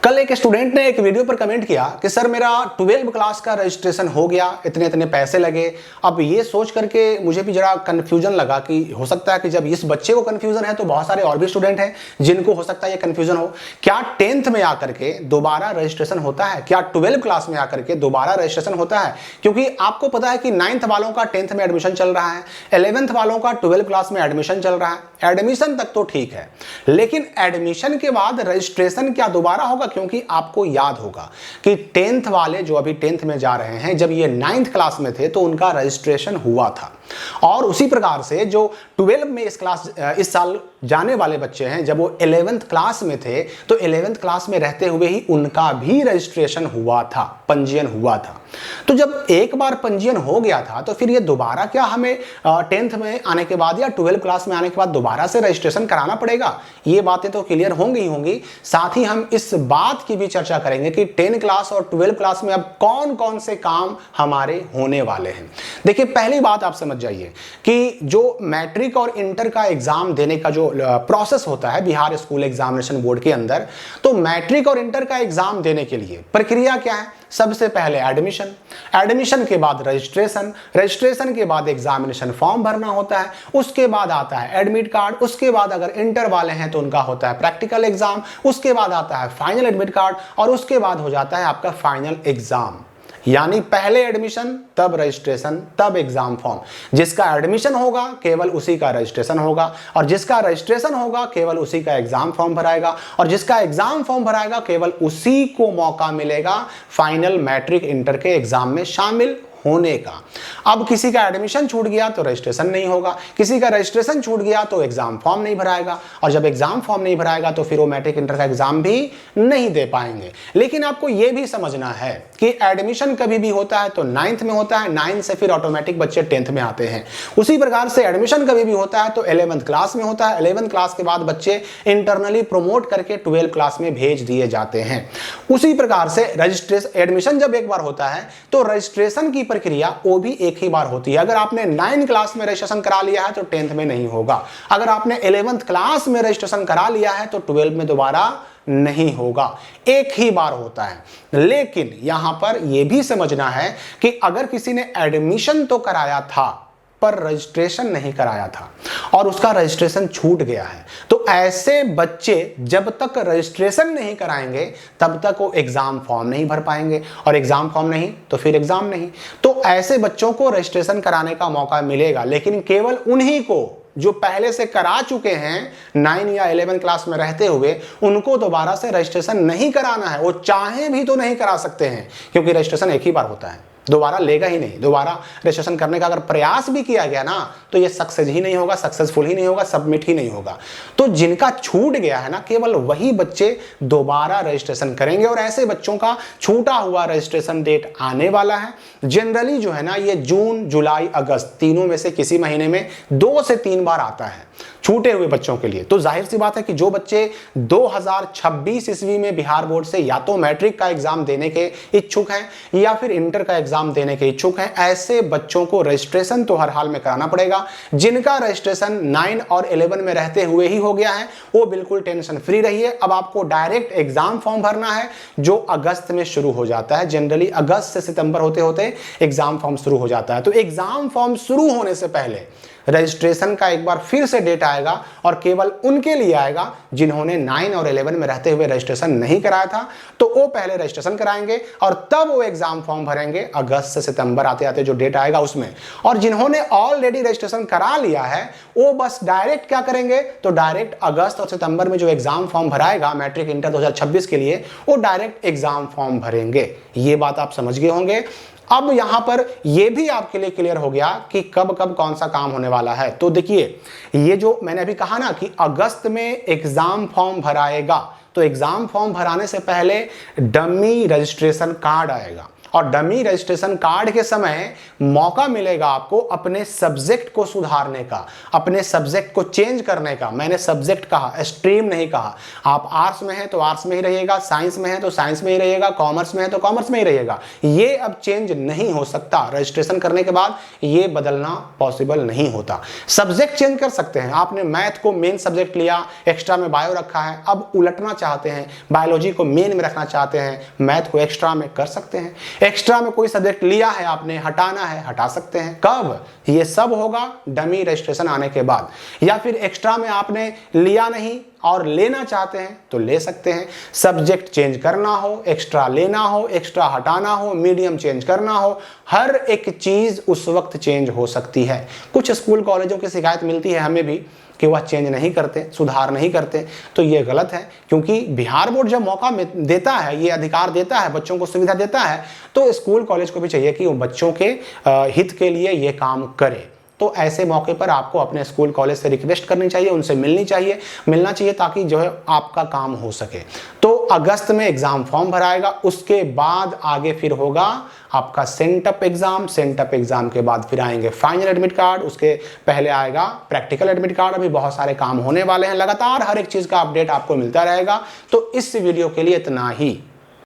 कल एक स्टूडेंट ने एक वीडियो पर कमेंट किया कि सर मेरा 12 क्लास का रजिस्ट्रेशन हो गया, इतने इतने पैसे लगे। अब ये सोच करके मुझे भी जरा कन्फ्यूजन लगा कि हो सकता है कि जब इस बच्चे को कन्फ्यूजन है तो बहुत सारे और भी स्टूडेंट हैं जिनको हो सकता है ये कन्फ्यूजन हो। क्या 10th में आकर के दोबारा रजिस्ट्रेशन होता है? क्या 12 क्लास में आकर के दोबारा रजिस्ट्रेशन होता है? क्योंकि आपको पता है कि 9th वालों का 10th में एडमिशन चल रहा है, 11th वालों का 12 क्लास में एडमिशन चल रहा है। एडमिशन तक तो ठीक है, लेकिन एडमिशन के बाद रजिस्ट्रेशन क्या दोबारा होगा? क्योंकि आपको याद होगा कि 10th वाले जो अभी 10th में जा रहे हैं, जब ये 9th क्लास में थे तो उनका रजिस्ट्रेशन हुआ था। और उसी प्रकार से जो 12 में इस साल जाने वाले बच्चे हैं, जब वो 11th क्लास में थे तो 11th क्लास में रहते हुए ही उनका भी रजिस्ट्रेशन हुआ था, पंजीयन हुआ था। तो जब एक बार पंजीयन हो गया था तो फिर ये दोबारा क्या हमें 10th में आने के बाद या 12 क्लास में आने के बाद दोबारा से रजिस्ट्रेशन कराना पड़ेगा? ये बातें तो क्लियर होंगी ही होंगी। साथ ही हम इस बात की भी चर्चा करेंगे कि 10 क्लास और 12 क्लास में अब कौन कौन से काम हमारे होने वाले हैं। देखिए, पहली बात आप समझ जाइए कि जो मैट्रिक और इंटर का एग्जाम देने का जो प्रोसेस होता है बिहार स्कूल एग्जामिनेशन बोर्ड के अंदर, तो मैट्रिक और इंटर का एग्जाम देने के लिए प्रक्रिया क्या है? सबसे पहले एडमिशन, एडमिशन के बाद रजिस्ट्रेशन, रजिस्ट्रेशन के बाद एग्जामिनेशन फॉर्म भरना होता है, उसके बाद आता है एडमिट कार्ड, उसके बाद अगर इंटर वाले हैं तो उनका होता है प्रैक्टिकल एग्जाम, उसके बाद आता है फाइनल एडमिट कार्ड और उसके बाद हो जाता है आपका फाइनल एग्जाम। यानी पहले एडमिशन, तब रजिस्ट्रेशन, तब एग्जाम फॉर्म। जिसका एडमिशन होगा केवल उसी का रजिस्ट्रेशन होगा, और जिसका रजिस्ट्रेशन होगा केवल उसी का एग्जाम फॉर्म भराएगा, और जिसका एग्जाम फॉर्म भराएगा केवल उसी को मौका मिलेगा फाइनल मैट्रिक इंटर के एग्जाम में शामिल होने का। अब किसी का एडमिशन छूट गया तो रजिस्ट्रेशन नहीं होगा, किसी का रजिस्ट्रेशन छूट गया तो एग्जाम फॉर्म नहीं भराएगा, और जब एग्जाम फॉर्म नहीं भराएगा तो फिर वो मैट्रिक इंटर का एग्जाम भी नहीं दे पाएंगे। लेकिन आपको यह भी समझना है कि एडमिशन कभी भी होता है तो 9th में होता है, 9th से फिर ऑटोमेटिक बच्चे 10th में आते हैं। उसी प्रकार से एडमिशन कभी भी होता है तो 11th क्लास में होता है, 11th क्लास के बाद बच्चे इंटरनली प्रमोट करके 12 क्लास में भेज दिए जाते हैं। उसी प्रकार से रजिस्ट्रेशन, एडमिशन जब एक बार होता है तो रजिस्ट्रेशन की प्रक्रिया वो भी एक ही बार होती है। अगर आपने 9 क्लास में रजिस्ट्रेशन करा लिया है तो 10th में नहीं होगा, अगर आपने 11th क्लास में रजिस्ट्रेशन करा लिया है तो 12 में दोबारा नहीं होगा, एक ही बार होता है। लेकिन यहां पर यह भी समझना है कि अगर किसी ने एडमिशन तो कराया था पर रजिस्ट्रेशन नहीं कराया था और उसका रजिस्ट्रेशन छूट गया है, तो ऐसे बच्चे जब तक रजिस्ट्रेशन नहीं कराएंगे तब तक वो एग्जाम फॉर्म नहीं भर पाएंगे, और एग्जाम फॉर्म नहीं तो फिर एग्जाम नहीं। तो ऐसे बच्चों को रजिस्ट्रेशन कराने का मौका मिलेगा, लेकिन केवल उन्हीं को जो पहले से करा चुके हैं 9 या 11 क्लास में रहते हुए, उनको दोबारा से रजिस्ट्रेशन नहीं कराना है। वो चाहे भी तो नहीं करा सकते हैं, क्योंकि रजिस्ट्रेशन एक ही बार होता है, दोबारा लेगा ही नहीं। दोबारा रजिस्ट्रेशन करने का अगर प्रयास भी किया गया ना तो ये सक्सेस ही नहीं होगा, सक्सेसफुल ही नहीं होगा, सबमिट ही नहीं होगा। तो जिनका छूट गया है ना, केवल वही बच्चे दोबारा रजिस्ट्रेशन करेंगे, और ऐसे बच्चों का छूटा हुआ रजिस्ट्रेशन डेट आने वाला है। जनरली जो है ना, ये जून, जुलाई, अगस्त तीनों में से किसी महीने में 2 से 3 बार आता है छूटे हुए बच्चों के लिए। तो जाहिर सी बात है कि जो बच्चे 2026 ईस्वी में बिहार बोर्ड से या तो मैट्रिक का एग्जाम देने के इच्छुक हैं या फिर इंटर का एग्जाम देने के इच्छुक हैं, ऐसे बच्चों को रजिस्ट्रेशन तो हर हाल में कराना पड़ेगा। जिनका रजिस्ट्रेशन 9 और 11 में रहते हुए ही हो गया है वो बिल्कुल टेंशन फ्री रहिए। अब आपको डायरेक्ट एग्जाम फॉर्म भरना है जो अगस्त में शुरू हो जाता है। जनरली अगस्त से सितंबर होते होते एग्जाम फॉर्म शुरू हो जाता है। तो एग्जाम फॉर्म शुरू होने से पहले रजिस्ट्रेशन का एक बार फिर से डेट आएगा, और केवल उनके लिए आएगा जिन्होंने 9 और 11 में रहते हुए रजिस्ट्रेशन नहीं कराया था। तो वो पहले रजिस्ट्रेशन कराएंगे और तब वो एग्जाम फॉर्म भरेंगे अगस्त से सितंबर आते आते जो डेट आएगा उसमें। और जिन्होंने ऑलरेडी रजिस्ट्रेशन करा लिया है वो बस डायरेक्ट क्या करेंगे, तो डायरेक्ट अगस्त और सितंबर में जो एग्जाम फॉर्म भराएगा मैट्रिक इंटर 2026 के लिए, वो डायरेक्ट एग्जाम फॉर्म भरेंगे। ये बात आप समझ गए होंगे। अब यहां पर यह भी आपके लिए क्लियर हो गया कि कब कब कौन सा काम होने वाला है। तो देखिए, ये जो मैंने अभी कहा ना कि अगस्त में एग्जाम फॉर्म भराएगा, तो एग्जाम फॉर्म भराने से पहले डमी रजिस्ट्रेशन कार्ड आएगा, और डमी रजिस्ट्रेशन कार्ड के समय मौका मिलेगा आपको अपने सब्जेक्ट को सुधारने का, अपने सब्जेक्ट को चेंज करने का। मैंने सब्जेक्ट कहा, स्ट्रीम नहीं कहा। आप आर्ट्स में है तो आर्ट्स में ही रहिएगा, साइंस में है तो साइंस में ही रहिएगा, कॉमर्स में है तो कॉमर्स में ही रहिएगा। ये अब चेंज नहीं हो सकता। रजिस्ट्रेशन करने के बाद ये बदलना पॉसिबल नहीं होता। सब्जेक्ट चेंज कर सकते हैं। आपने मैथ को मेन सब्जेक्ट लिया, एक्स्ट्रा में बायो रखा है, अब उलटना चाहते हैं, बायोलॉजी को मेन में रखना चाहते हैं, मैथ को एक्स्ट्रा में कर सकते हैं। एक्स्ट्रा में कोई सब्जेक्ट लिया है आपने, हटाना है, हटा सकते हैं। कब? ये सब होगा डमी रजिस्ट्रेशन आने के बाद। या फिर एक्स्ट्रा में आपने लिया नहीं और लेना चाहते हैं तो ले सकते हैं। सब्जेक्ट चेंज करना हो, एक्स्ट्रा लेना हो, एक्स्ट्रा हटाना हो, मीडियम चेंज करना हो, हर एक चीज उस वक्त चेंज हो सकती है। कुछ स्कूल कॉलेजों की शिकायत मिलती है हमें भी कि वह चेंज नहीं करते, सुधार नहीं करते, तो ये गलत है। क्योंकि बिहार बोर्ड जब मौका देता है, ये अधिकार देता है, बच्चों को सुविधा देता है, तो स्कूल कॉलेज को भी चाहिए कि वो बच्चों के हित के लिए ये काम करे। तो ऐसे मौके पर आपको अपने स्कूल कॉलेज से रिक्वेस्ट करनी चाहिए, उनसे मिलना चाहिए ताकि जो है आपका काम हो सके। तो अगस्त में एग्जाम फॉर्म भराएगा, उसके बाद आगे फिर होगा आपका सेंटअप एग्जाम। सेंटअप एग्जाम के बाद फिर आएंगे फाइनल एडमिट कार्ड, उसके पहले आएगा प्रैक्टिकल एडमिट कार्ड। अभी बहुत सारे काम होने वाले हैं, लगातार हर एक चीज का अपडेट आपको मिलता रहेगा। तो इस वीडियो के लिए इतना ही।